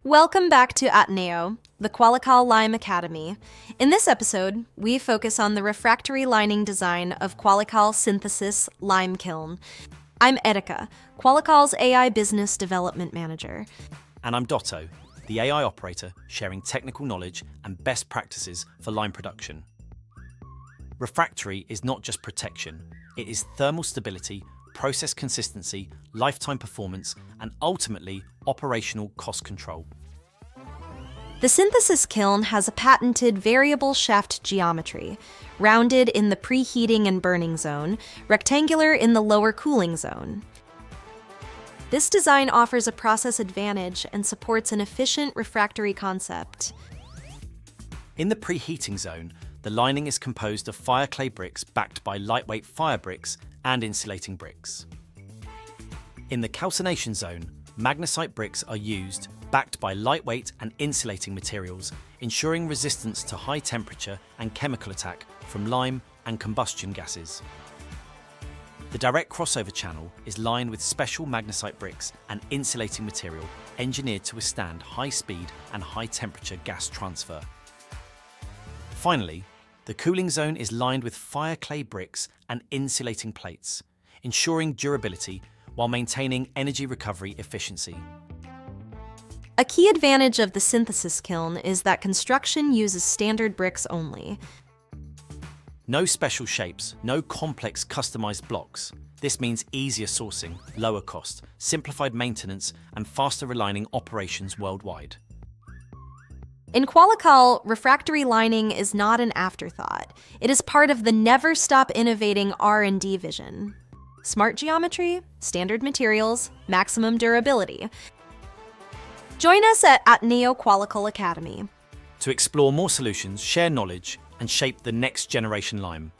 Welcome back to ATENEO, the QualiCal Lime Academy. In this episode, we focus on the refractory lining design of QualiCal Synthesis Lime Kiln. I'm Etika, QualiCal's AI Business Development Manager. And I'm Dotto, the AI operator sharing technical knowledge and best practices for lime production. Refractory is not just protection, it is thermal stability, process consistency, lifetime performance, and ultimately operational cost control. The synthesis kiln has a patented variable shaft geometry, rounded in the preheating and burning zone, rectangular in the lower cooling zone. This design offers a process advantage and supports an efficient refractory concept. In the preheating zone, the lining is composed of fire clay bricks backed by lightweight fire bricks and insulating bricks. In the calcination zone, magnesite bricks are used, backed by lightweight and insulating materials, ensuring resistance to high temperature and chemical attack from lime and combustion gases. The direct crossover channel is lined with special magnesite bricks and insulating material engineered to withstand high speed and high temperature gas transfer. Finally, the cooling zone is lined with fire clay bricks and insulating plates, ensuring durability while maintaining energy recovery efficiency. A key advantage of the synthesis kiln is that construction uses standard bricks only. No special shapes, no complex customized blocks. This means easier sourcing, lower cost, simplified maintenance, and faster relining operations worldwide. In QualiCal, refractory lining is not an afterthought. It is part of the never stop innovating R&D vision. Smart geometry, standard materials, maximum durability. Join us at ATENEO QualiCal Academy To explore more solutions, share knowledge, and shape the next generation lime.